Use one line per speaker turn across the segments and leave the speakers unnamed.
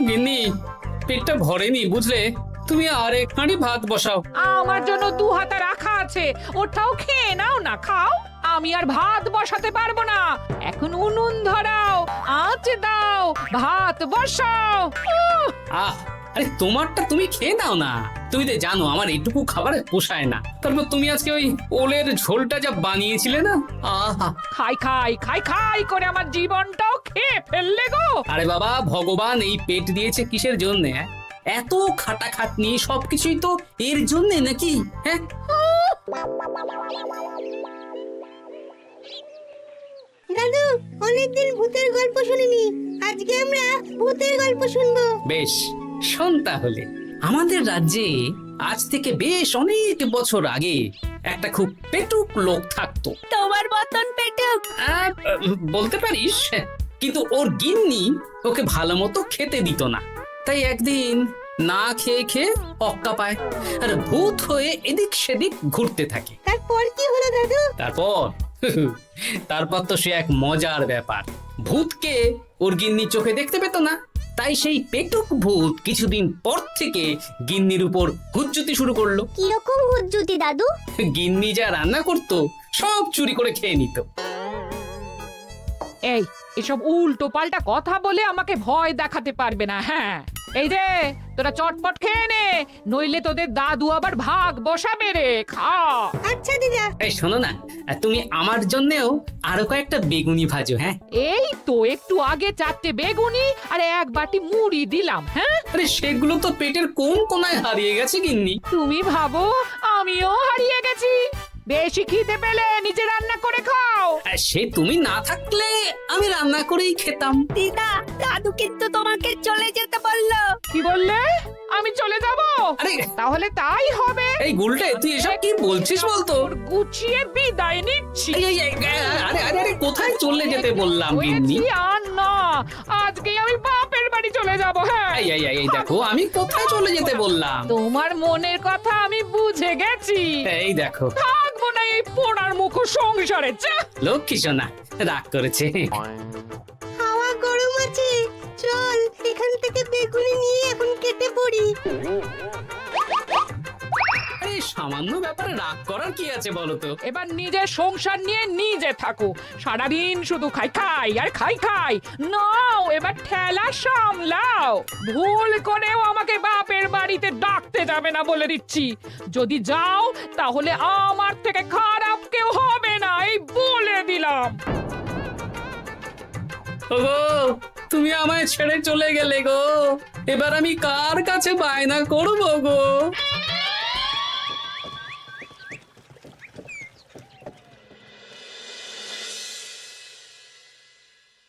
গিন্নি, পেটটা ভরেনি বুঝলে, তুমি আর এক হাঁড়ি ভাত বসাও।
আমার জন্য 2 হাতা রাখা আছে, ওটাও খেয়ে নাও না, খাও। আমি আর ভাত বসাতে পারবো না, এখন উনুন ধরাও, আঁচ দাও, ভাত বসাও।
আহ, আরে তোমারটা তুমি খেয়ে নাও না। তুমি তো জানো আমার এইটুকু খাবার পোষায় না। তারপর তুমি আজকে ওই ওলের ঝোলটা যা বানিয়েছিলে না, আহা।
খাই খাই খাই খাই করে আমার জীবনটাও খেয়ে ফেললে গো।
আরে বাবা, ভগবান এই পেট দিয়েছে কিসের জন্য? এত খাটাখাটনি, সবকিছুই তো এর জন্য নাকি? হ্যাঁ,
দাদু, অনেকদিন ভূতের গল্প শুনিনি, আজকে আমরা ভূতের গল্প শুনবো।
বেশ, শোন তাহলে। আমাদের রাজ্যে আজ থেকে বেশ অনেক বছর আগে একটা খুব পেটুক লোক থাকতো।
তোমার মতন পেটুক?
বলতে পারিস, কিন্তু ওর গিন্নি ওকে ভালো মতো খেতে দিত না। তাই একদিন না খেয়ে খেয়ে অক্কা পায় আর ভূত হয়ে এদিক সেদিক ঘুরতে থাকে।
তারপর কি হলো দাদু?
তারপর তো সে এক মজার ব্যাপার। ভূতকে ওর গিন্নি চোখে দেখতে পেত না, তাই সেই পেটুক ভূত কিছুদিন পর থেকে গিন্নির উপর হুজ্জুতি শুরু করলো।
কিরকম হুজ্জুতি দাদু?
গিন্নি যা রান্না করতো সব চুরি করে খেয়ে নিত।
এই এসব উল্টো পাল্টা কথা বলে আমাকে ভয় দেখাতে পারবে না। হ্যাঁ, এই যে তোরা চটপট খেয়ে নে, নইলে তোদের দাদু আবার ভাগ বসাবে রে। খা।
আচ্ছা দিদা।
এই শোনো না, তুমি আমার জন্যেও আরো কয়েকটা বেগুনি ভাজো। হ্যাঁ,
এই তো একটু আগে 4টে বেগুনি আর 1 বাটি মুড়ি দিলাম। হ্যাঁ,
আরে সেগুলো তো পেটের কোন কোনায় হারিয়ে গেছে গিন্নি।
তুমি ভাবো আমিও হারিয়ে গেছি? বেশি খিদে পেলে নিজে রান্না করে খাও।
আর সে তুমি না থাকলে আমি রান্না করেই খেতাম।
দিদা, দাদু কিন্তু তোমাকে চলে যেতে বললো।
কি বললে? আমি চলে যাব?
আরে
তাহলে তাই হবে।
এই গুলটে, তুই এসব কি বলছিস বলতো?
গুছিয়ে বিদায় নিচ্ছি।
আরে আরে আরে, কোথায় চলে যেতে বললাম গিন্নি?
হয়েছি আর না, আজকেই আমি বাপের বাড়ি চলে যাব। হ্যাঁ,
এই দেখো, আমি কোথায় চলে যেতে বললাম?
তোমার মনের কথা আমি বুঝে গেছি।
এই দেখো,
থাকবো না এই পোড়ার মুখ সংসারে। যা।
লক্ষ্মী সোনা রাগ করেছে।
হাওয়া গরম আছে, চল এখান থেকে বেগুনি নিয়ে এখন কেটে পড়ি।
এই সামান্য ব্যাপারে রাগ করার কি আছে বলো তো?
এবার নিজের সংসার নিয়ে নিজে থাকো, সারাদিন শুধু খাই খাই আর খাই খাই। নাও এবার ঠেলা সামলাও। ভুল করেও আমাকে বাপের বাড়িতে ডাকতে যাবে না বলে দিচ্ছি। যদি যাও তাহলে আমার থেকে খারাপ কেউ হবে না, এই বলে দিলাম।
ওগো, তুমি আমায় ছেড়ে চলে গেলে গো, এবার আমি কার কাছে বায়না করবো গো?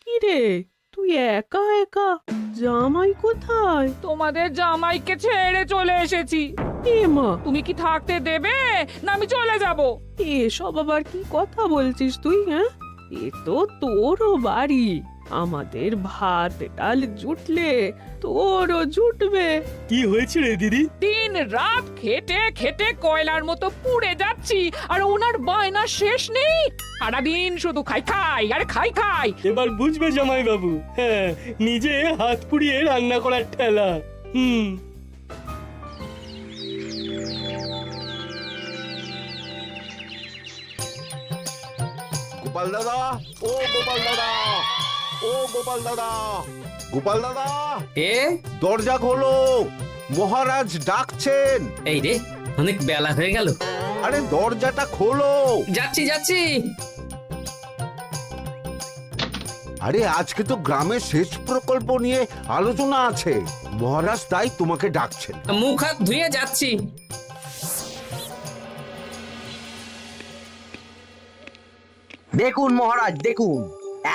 কিরে, তুই একা একা? জামাই কোথায়?
তোমাদের জামাইকে ছেড়ে চলে এসেছি।
এ মা,
তুমি কি থাকতে দেবে না আমি চলে যাব?
এসব আবার কি কথা বলছিস তুই? হ্যাঁ, এ তো তোরও বাড়ি। আমাদের ভাত ডাল জুটলে তোরও জুটবে।
কি হয়েছে রে দিদি?
দিন রাত খেটে খেটে কয়লার মতো পুড়ে যাচ্ছি, আর ওনার বায়না শেষ নেই। সারাদিন শুধু খাই খাই আর খাই খাই।
এবার বুঝবে জামাই বাবু। হ্যাঁ, নিজে হাত পুড়িয়ে রান্না করার ঠেলা।
গোপাল দাদা, ও গোপাল দাদা, ও গোপাল দাদা, গোপাল দাদা,
এ
দরজা খোলো, মহারাজ ডাকছেন।
এই রে, অনেক বেলা হয়ে গেল।
আরে দরজাটা খোলো।
যাচ্ছি যাচ্ছি।
আরে আজকে তো গ্রামের সেচ প্রকল্প নিয়ে আলোচনা আছে, মহারাজ তাই তোমাকে ডাকছেন।
মুখ হাত ধুয়ে যাচ্ছি।
দেখুন মহারাজ, দেখুন,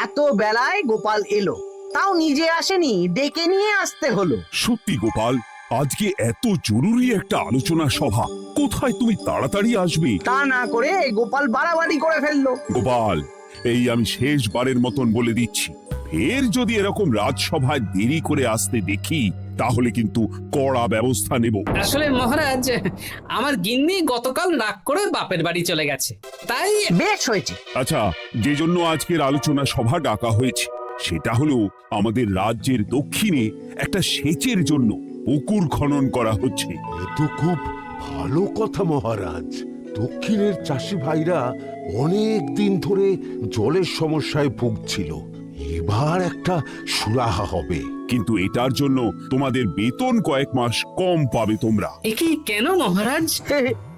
এত বেলায় গোপাল এলো, তাও নিজে আসেনি, ডেকে নিয়ে আসতে হলো।
সত্যি গোপাল, আজকে এত জরুরি একটা আলোচনা সভা, কোথায় তুমি তাড়াতাড়ি আসবে?
তা না করে গোপাল বাড়াবাড়ি করে ফেললো।
গোপাল, এই আমি শেষবারের মতন বলে দিচ্ছি, ফের যদি এরকম রাজসভায় দেরি করে আসতে দেখি, তাহলে কিন্তু কড়া ব্যবস্থা নেব।
আসলে মহারাজ, আমার গিন্নি গতকাল রাগ করে বাপের বাড়ি চলে গেছে, তাই
বেশ হয়েছে।
আচ্ছা, যে জন্য আজকের আলোচনা সভা ডাকা হয়েছে সেটা হলো আমাদের রাজ্যের দক্ষিণে একটা সেচের জন্য পুকুর খনন করা হচ্ছে।
এ তো খুব ভালো কথা মহারাজ। দক্ষিণের চাষি ভাইরা অনেক দিন ধরে জলের সমস্যায় ভুগছিল, এবার একটা সুরাহা হবে।
কিন্তু এটার জন্য তোমাদের বেতন কয়েক মাস কম পাবে তোমরা।
এ কি কেন মহারাজ?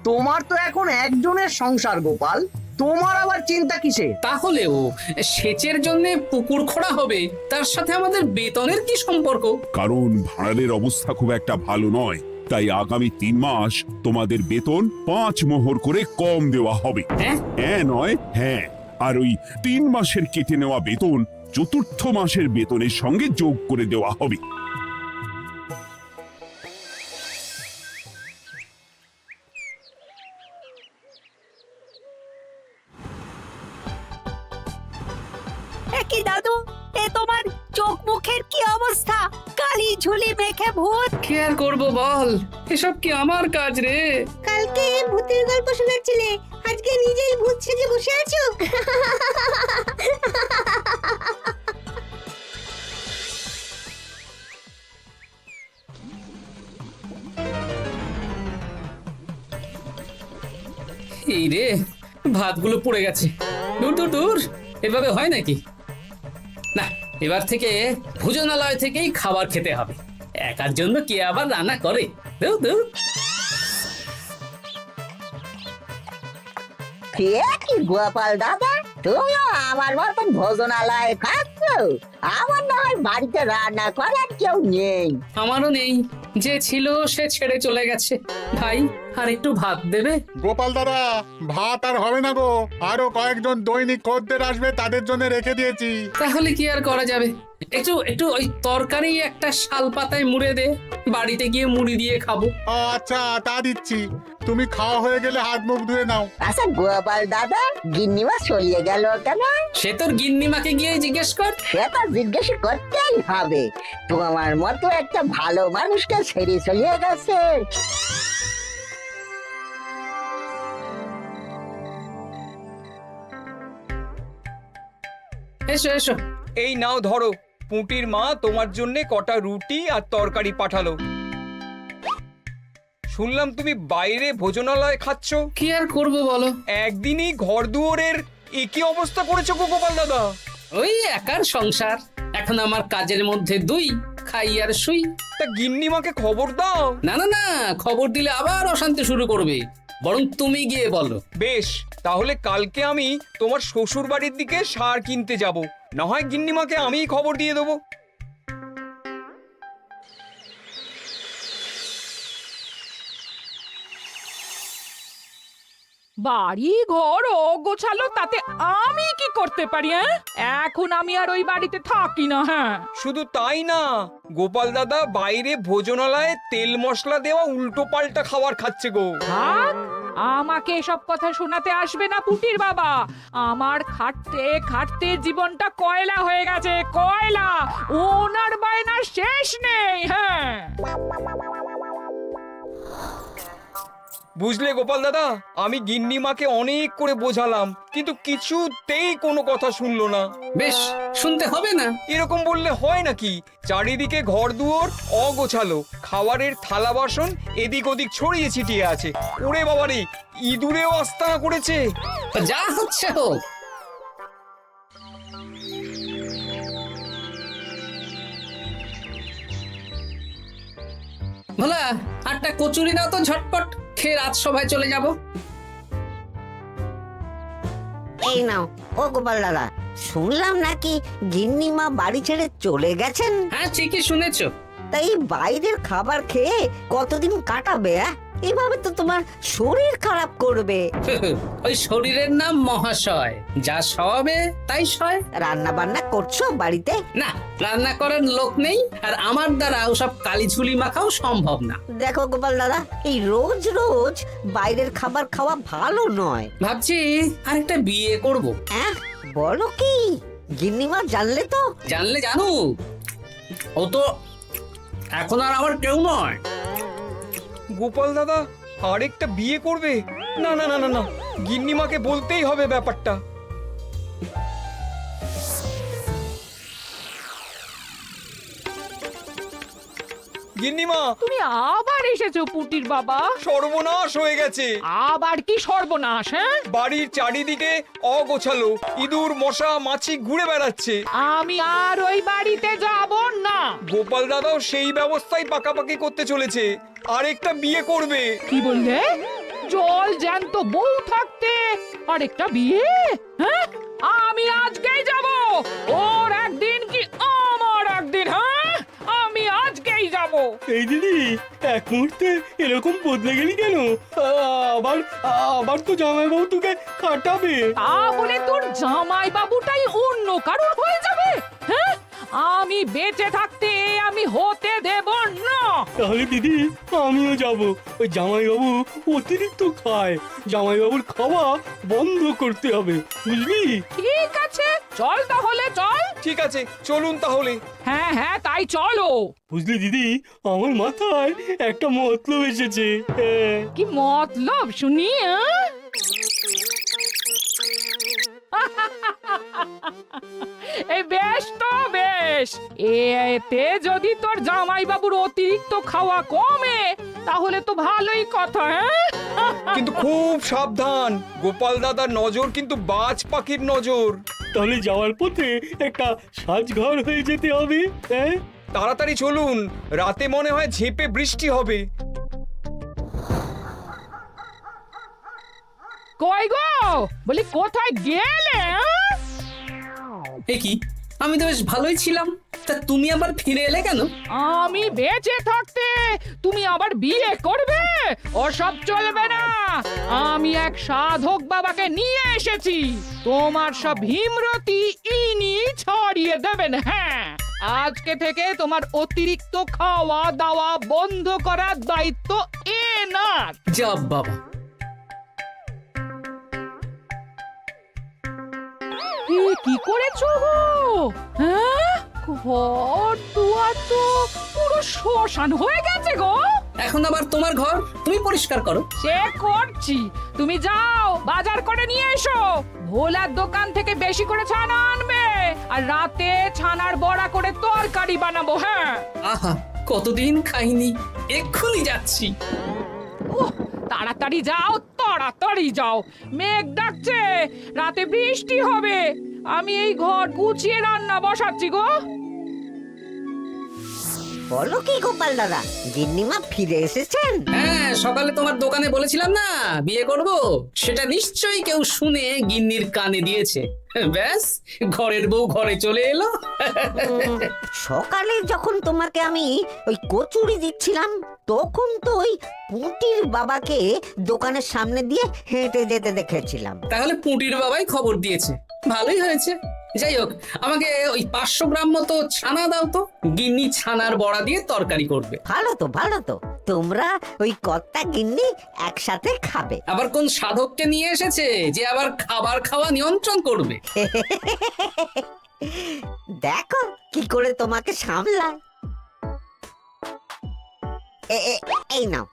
তোমার তো এখন একজনের সংসার গোপাল, তোমার আবার চিন্তা কিসে?
তাহলেও সেচের জন্য পুকুর খোঁড়া হবে, তার সাথে আমাদের বেতনের কি সম্পর্ক?
কারণ ভাড়ারের অবস্থা খুব একটা ভালো নয়, তাই আগামী 3 মাস তোমাদের বেতন 5 মোহর করে কম দেওয়া হবে।
হ্যাঁ?
হ্যাঁ নয় হ্যাঁ। আর ওই 3 মাসের কেটে নেওয়া বেতন চতুর্থ মাসের বেতনের সঙ্গে যোগ করে দেওয়া হবে।
কি দাদু, এ তোমার চোখ মুখের কি অবস্থা? কালি ঝুলি মেখে ভূত।
কি আর করবো বল, এসব কি আমার কাজ রে?
কালকে ভূতের গল্প শোনাচ্ছিলে, আজকে নিজেই ভূত সেজে বসে আছো।
এই রে, ভাতগুলো পড়ে গেছে। দূর দূর দূর, এভাবে হয় নাকি? না, এবার থেকে ভোজনালয় থেকেই খাবার খেতে হবে। একার জন্য কে আবার রান্না করে? দূর দূর।
কি গোপাল দাদা, তুমিও আমার মতন ভোজনালয়ে খাচ্ছ? আমার না হয় বাড়িতে রান্না করার কেউ নেই।
আমারও নেই, যে ছিল সে ছেড়ে চলে গেছে। ভাই, আর একটু ভাত দেবে?
গোপাল দাদা, ভাত আর হবে না গো, আরো কয়েকজন দৈনিক খদ্দের আসবে, তাদের জন্য রেখে দিয়েছি।
তাহলে কি আর করা যাবে? একটু একটু ওই তরকারি একটা শাল পাতায় মুড়ে দে, বাড়িতে গিয়ে মুড়ি দিয়ে খাবো।
আচ্ছা, তা দিচ্ছি। তুমি খাওয়া হয়ে গেলে হাত মুখ ধুয়ে নাও।
আচ্ছা গোপাল দাদা, গিন্নিমা চলিয়ে গেল কেন?
সে তোর গিন্নিমাকে গিয়ে জিজ্ঞেস কর।
সে তো জিজ্ঞেস করতেই হবে, তোমার মতো একটা ভালো মানুষকে ছেড়ে চলিয়ে গেছে।
এসো এসো।
এই নাও ধরো, পুঁটির মা তোমার জন্য কটা রুটি আর তরকারি পাঠালো। শুনলাম তুমি বাইরে ভোজনালয় খাচ্ছ।
কি আর করবো বলো,
একদিনই ঘর দুয়ারের একই অবস্থা করেছো গো গোপাল দাদা।
ওই একার সংসার, এখন আমার কাজের মধ্যে দুই, খাই আর শুই।
তা গিন্নিমাকে খবর দাও।
না না না, খবর দিলে আবার অশান্তি শুরু করবে, বরং তুমি গিয়ে বলো।
বেশ, তাহলে কালকে আমি তোমার শ্বশুর বাড়ির দিকে সার কিনতে যাব, না হয় গিন্নিমাকে আমিই খবর দিয়ে দেবো।
বাড়ি ঘর গোছালো, তাতে আমি কি করতে পারি? এখন আমি আর ওই বাড়িতে থাকি না। হ্যাঁ,
শুধু তাই না, গোপাল দাদা বাইরে ভোজনালয়ে তেল মশলা দেওয়া উল্টো পাল্টা খাবার খাচ্ছে গো।
থাক, আমাকে এসব কথা শোনাতে আসবে না পুটির বাবা। আমার খাটতে খাটতে জীবনটা কয়লা হয়ে গেছে, কয়লা। ওনার বায়নার শেষ নেই। হ্যাঁ,
বুঝলে গোপাল দাদা, আমি গিন্নিমাকে অনেক করে বোঝালাম, কিন্তু কিছুতেই কোনো কথা শুনলো না।
বেশ, শুনতে হবে না।
এরকম বললে হয় নাকি? চারিদিকে ঘর দুয়ার অগোছালো, খাবারের থালা বাসন এদিক ওদিক ছড়িয়ে ছিটিয়ে আছে। ওরে বাবারে, ইঁদুরেও আস্তানা করেছে।
যা হচ্ছে হোক। ভোলা, আটটা কচুরি দাও তো ঝটপট, খেয়ে রাজসভায় চলে যাব।
এই নাও। ও গোপাল দাদা, শুনলাম নাকি গিন্নিমা বাড়ি ছেড়ে চলে গেছেন?
হ্যাঁ, ঠিকই শুনেছো।
তাই বাইরের খাবার খেয়ে কতদিন কাটাবে? এভাবে তো তোমার শরীর খারাপ করবে।
ওই শরীরের নাম মহাশয়, যা সবে তাই সয়।
রান্না বান্না করছো বাড়িতে?
না, রান্না করার লোক নেই, আর আমার দ্বারা ওসব কালিঝুলি মাখাও সম্ভব না।
দেখো গোপাল দাদা, এই রোজ রোজ বাইরের খাবার খাওয়া ভালো নয়।
ভাবছি আরেকটা বিয়ে করব।
হ্যাঁ, বলো কি? গিন্নিমা জানলে তো?
জানলে জানো, ও তো এখন আর আমার কেউ নয়।
গোপাল দাদা আরেকটা বিয়ে করবে? না না না না না, গিন্নিমাকে বলতেই হবে ব্যাপারটা। গিন্নিমা,
তুমি আবার এসেছো পুটির বাবা।
সর্বনাশ হয়ে গেছে।
আবার কি সর্বনাশ? হ্যাঁ,
বাড়ির চারিদিকে অগোছালো, ইঁদুর মশা মাছি ঘুরে বেড়াচ্ছে।
আমি আর ওই বাড়িতে যাব না।
গোপাল দাদাও সেই ব্যবস্থাই পাকাপাকি করতে চলেছে, আরেকটা বিয়ে করবে।
কি বললে? জল জ্যান্ত বউ থাকতে আরেকটা বিয়ে? হ্যাঁ, আমি আজকেই যাব। ওর একদিন কি আমার একদিন? হ্যাঁ, আমি আজকেই যাব।
এই দিদি, এক মুহূর্তে এরকম বদলে গেলি কেন? আবার আবার তো জামাইবাবু তোকে কাটাবে।
তা বলে তোর জামাই বাবুটাই অন্য কারোর হয়ে যাবে? হ্যাঁ, আমি বেঁচে থাকতে আমি হতে দেব না।
তাহলে দিদি আমিও যাব। ওই জামাইবাবু অতিরিক্ত খায়, জামাইবাবুর খাওয়া বন্ধ করতে হবে, বুঝলি?
ঠিক আছে, চল তাহলে চল।
ঠিক আছে, চলুন তাহলে।
হ্যাঁ হ্যাঁ, তাই চলো।
বুঝলি দিদি, আমার মাথায় একটা মতলব এসেছে। হ্যাঁ।
কি মতলব শুনি? এই বেশ তো বেশ, এতে যদি তোর জামাই বাবুর অতিরিক্ত খাওয়া কমে তাহলে তো ভালোই কথা। হ্যাঁ,
কিন্তু খুব সাবধান, গোপাল দাদার নজর কিন্তু বাজ পাখির নজর।
তাহলে যাওয়ার পথে একটা সাজঘর হয়ে যেতে হবে। হ্যাঁ,
তাড়াতাড়ি চলুন, রাতে মনে হয় ঝেঁপে বৃষ্টি হবে।
কই গো, বলি কোথায় গেলে?
এ কি, আমি তো বেশ ভালোই ছিলাম, তা তুমি আবার ফিরে এলে কেন?
আমি বেঁচে থাকতে তুমি আবার বিয়ে করবে? ওসব চলবে না। আমি এক সাধক বাবাকে নিয়ে এসেছি, তোমার সব ভীমরতি ইনি ছড়িয়ে দেবেন। হ্যাঁ, আজকে থেকে তোমার অতিরিক্ত খাওয়া দাওয়া বন্ধ করার দায়িত্ব এনার।
যা বাবা,
কি করেছো গো? হ্যাঁ, ঘর দুয়ার তো পুরো শ্মশান হয়ে গেছে গো।
এখন আবার তোমার ঘর তুমি পরিষ্কার করো।
সে করছি, তুমি যাও বাজার করে নিয়ে এসো। ভোলার দোকান থেকে বেশি করে ছানা আনবে, আর রাতে ছানার বড়া করে তরকারি বানাবো। হ্যাঁ,
আহা, কতদিন খাইনি, এক্ষুনি যাচ্ছি।
তাড়াতাড়ি যাও, তাড়াতাড়ি যাও, মেঘ ডাকছে, রাতে বৃষ্টি হবে। আমি এই ঘর গুছিয়ে রান্না বসাচ্ছি গো।
বলো কি গোপাল দাদা, গিন্নিমা ফিরে এসেছেন?
হ্যাঁ, সকালে তোমার দোকানে বলেছিলাম না বিয়ে করব, সেটা নিশ্চয়ই কেউ শুনে গিন্নির কানে দিয়েছে। ব্যাস, ঘরের বউ ঘরে চলে এলো।
সকালে যখন তোমাকে আমি ওই কচুরি দিচ্ছিলাম, তখন তো ওই পুঁটির বাবাকে দোকানের সামনে দিয়ে হেঁটে যেতে দেখেছিলাম।
তাহলে পুঁটির বাবাই খবর দিয়েছে, ভালোই হয়েছে। যাই হোক, আমাকে ওই 500 গ্রাম মতো ছানা দাও তো, গিন্নি ছানার বড়া দিয়ে তরকারি করবে।
ভালো তো, ভালো তো, তোমরা ওই কর্তা গিন্নি একসাথে খাবে।
আবার কোন সাধককে নিয়ে এসেছে যে আবার খাবার খাওয়া নিয়ন্ত্রণ করবে?
দেখো কি করে তোমাকে সামলায়। এই নাও।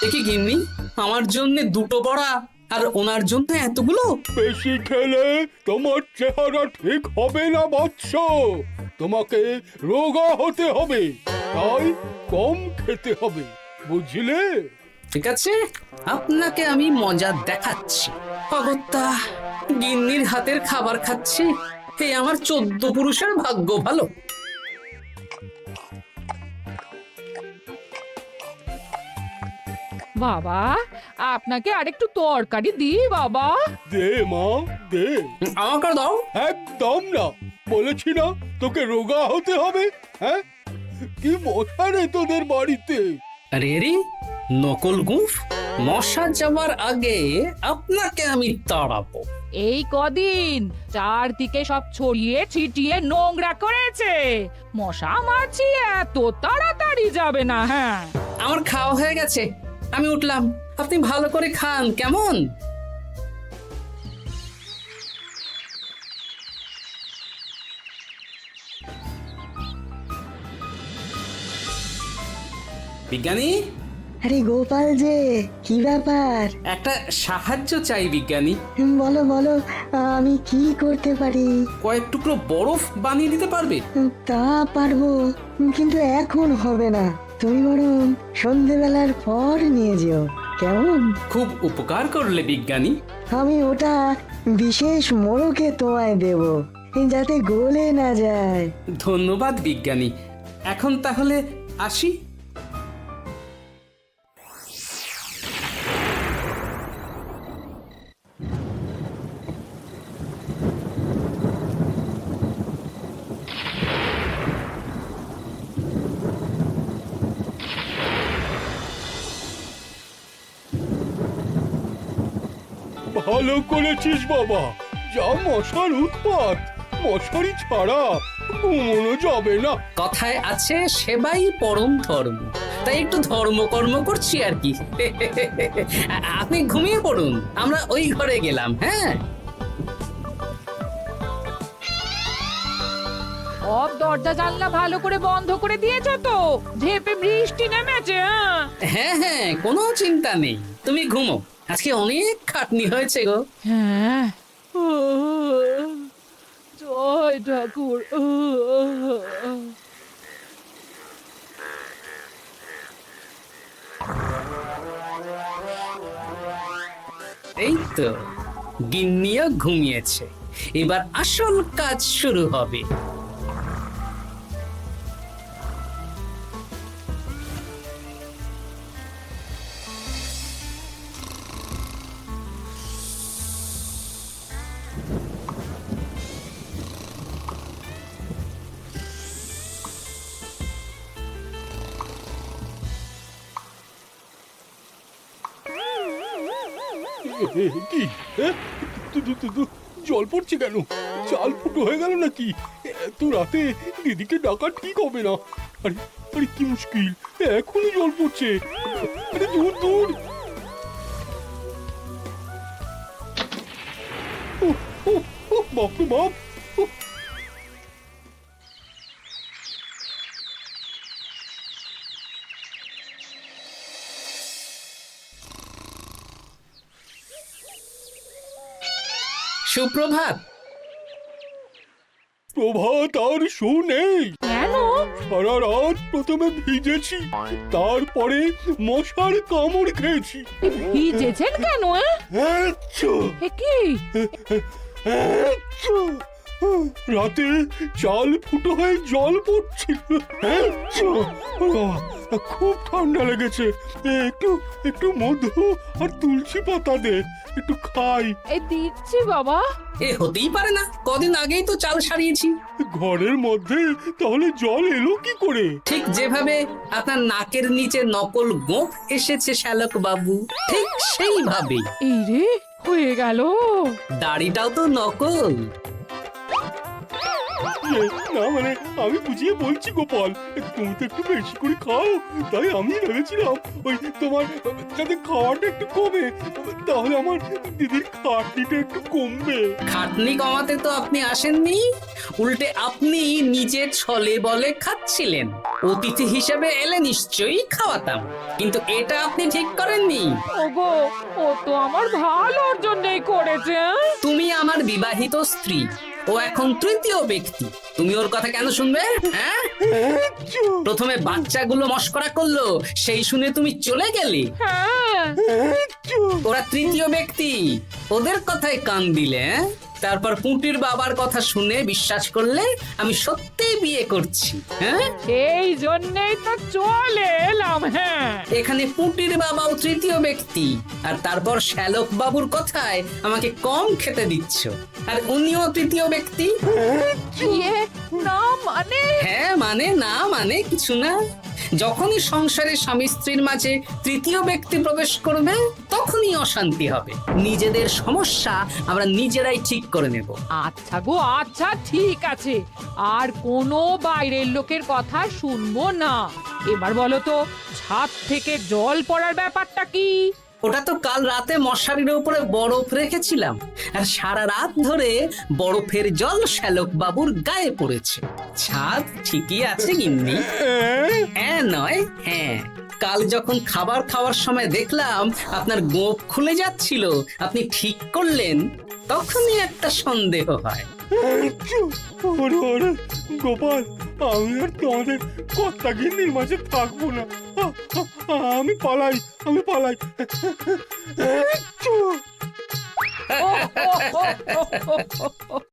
দেখি গিন্নি, আমার জন্য দুটো বড়া আর ওনার জন্য এতগুলো?
বেশি খেলে তোমার চেহারা ঠিক হবে না বৎস, তোমাকে রোগা হতে হবে, তাই কম খেতে হবে, বুঝলে?
ঠিক আছে, আপনাকে আমি মজা দেখাচ্ছি। অগত্যা গিন্নির হাতের খাবার খাচ্ছি, এই আমার 14 পুরুষের ভাগ্য ভালো।
বাবা, আপনাকে আরেকটু তরকারি দিই বাবা?
দে মা, দে।
আমাকে দাও।
একদম না, বলেছি না তোকে রোগা হতে হবে। হ্যাঁ, কি মশা রে তোদের বাড়িতে।
আরে রে, নকল গুফ, মশা যাওয়ার আগে আপনাকে আমি তাড়াবো।
এই কদিন চারদিকে সব ছড়িয়ে ছিটিয়ে নোংরা করেছে, মশা মাছি এত তাড়াতাড়ি যাবে না। হ্যাঁ,
আমার খাওয়া হয়ে গেছে, আমি উঠলাম। আপনি ভালো করে খান, কেমন? বিজ্ঞানী,
আরে গোপাল যে, কি ব্যাপার?
একটা সাহায্য চাই বিজ্ঞানী।
বলো বলো, আমি কি করতে পারি?
কয়েক টুকরো বরফ বানিয়ে দিতে পারবে?
তা পারবো, কিন্তু এখন হবে না। তুমি বরং সন্ধেবেলার পর নিয়ে যেও, কেমন?
খুব উপকার করলে বিজ্ঞানী।
আমি ওটা বিশেষ মোড়কে তোমায় দেব, যাতে গলে না যায়।
ধন্যবাদ বিজ্ঞানী। এখন তাহলে আসি।
ভালো করেছিস বাবা, যা মশার উৎপাত, মশারি ছাড়া ঘুমোনো যাবে না।
কথায় আছে সেবাই পরম ধর্ম, তাই একটু ধর্মকর্ম করছি আর কি। আপনি ঘুমিয়ে পড়ুন, আমরা ওই ঘরে গেলাম। হ্যাঁ,
সব দরজা জানলা ভালো করে বন্ধ করে দিয়েছো তো? ঝেপে বৃষ্টি নেমেছে।
হ্যাঁ হ্যাঁ, কোনো চিন্তা নেই, তুমি ঘুমো। আজকে অনেক খাটনি হয়েছে গো।
হ্যাঁ, জয় ঠাকুর।
এই তো গিন্নিও ঘুমিয়েছে, এবার আসল কাজ শুরু হবে।
কি জল পড়ছে কেন? চাল ফুটো হয়ে গেল নাকি? এত রাতে দিদিকে ডাকা ঠিক হবে না। আরে আরে কি মুশকিল, এখনই জল পড়ছে। আরে দূর দূর। বাপরে বাপ।
সুপ্রভাত।
প্রভাত আর শু নেই।
কেন?
সারা রাত প্রথমে ভিজেছি, তারপরে মশার কামড় খেয়েছি।
ভিজেছেন কেন?
আচ্ছা,
কি
আচ্ছা। রাতে চাল ফুটো হয়ে জল পড়ছিল। আচ্ছা, খুব ঠান্ডা লেগেছে। একটু একটু মধু আর তুলসী পাতা দে, একটু খাই।
এই দিচ্ছি বাবা।
এ হতেই পারে না, কদিন আগেই তো চাল সারিয়েছি।
ঘরের মধ্যে তাহলে জল এলো কি করে?
ঠিক যেভাবে আপনার নাকের নিচে নকল গোঁফ এসেছে শ্যালক বাবু, ঠিক সেইভাবেই।
এই রে, হয়ে গেল।
দাড়িটাও তো নকল।
না মানে আমি বুঝিয়ে বলছি গোপাল, তুমি তো একটু বেশি করে খাও, তাই আমি ভেবেছিলাম ওই তোমার যাতে খাওয়াটা একটু কমে, তাহলে আমার দিদির খাটনিটা একটু কমবে।
খাটনি কমাতে তো আপনি আসেননি, উল্টে আপনি নিজে ছলে বলে খাচ্ছিলেন। অতিথি হিসেবে এলে নিশ্চয়ই খাওয়াতাম, কিন্তু এটা আপনি ঠিক করেননি।
ওগো, ও তো আমার ভালোর জন্যই করেছে।
তুমি আমার বিবাহিত স্ত্রী, ও এখন তৃতীয় ব্যক্তি, তুমি ওর কথা কেন শুনবে? হ্যাঁ, প্রথমে বাচ্চাগুলো মস্করা করলো, সেই শুনে তুমি চলে গেলে।
হ্যাঁ,
ওরা তৃতীয় ব্যক্তি, ওদের কথায় কান দিলে। তারপর পুঁটির বাবার কথা শুনে বিশ্বাস করলে আমি সত্যিই বিয়ে করছি। হ্যাঁ,
সেই জন্যই তো চলে এলাম। হ্যাঁ,
এখানে পুঁটির বাবাও তৃতীয় ব্যক্তি, আর তারপর শ্যালক বাবুর কথায় আমাকে কম খেতে দিচ্ছ, আর উনিও তৃতীয় ব্যক্তি।
ইয়ে, না মানে?
হ্যাঁ মানে, না মানে কিছু না। যখনই সংসারে স্বামী স্ত্রীর মাঝে তৃতীয় ব্যক্তি প্রবেশ করবে, তখনই অশান্তি হবে। নিজেদের সমস্যা আমরা নিজেরাই ঠিক করে নেব।
আচ্ছা গো, আচ্ছা ঠিক আছে, আর কোনো বাইরের লোকের কথা শুনবো না। এবার বলো তো, ছাদ থেকে জল পড়ার ব্যাপারটা কি?
ওটা তো কাল রাতে মশারির উপরে বরফ রেখেছিলাম, আর সারা রাত ধরে বরফের জল শ্যালক বাবুর গায়ে পড়েছে। ছাদ ঠিকই আছে গিন্নি। হ্যাঁ নয় হ্যাঁ। কাল যখন খাবার খাওয়ার সময় দেখলাম আপনার গোঁফ খুলে যাচ্ছিল, আপনি ঠিক করলেন, তখনই একটা সন্দেহ হয়।
ওরে ওরে গোপাল, আমি আর তোমাদের কর্তা গিন্নির মাঝে থাকবো না। আমি পালাই, আমি পালাই।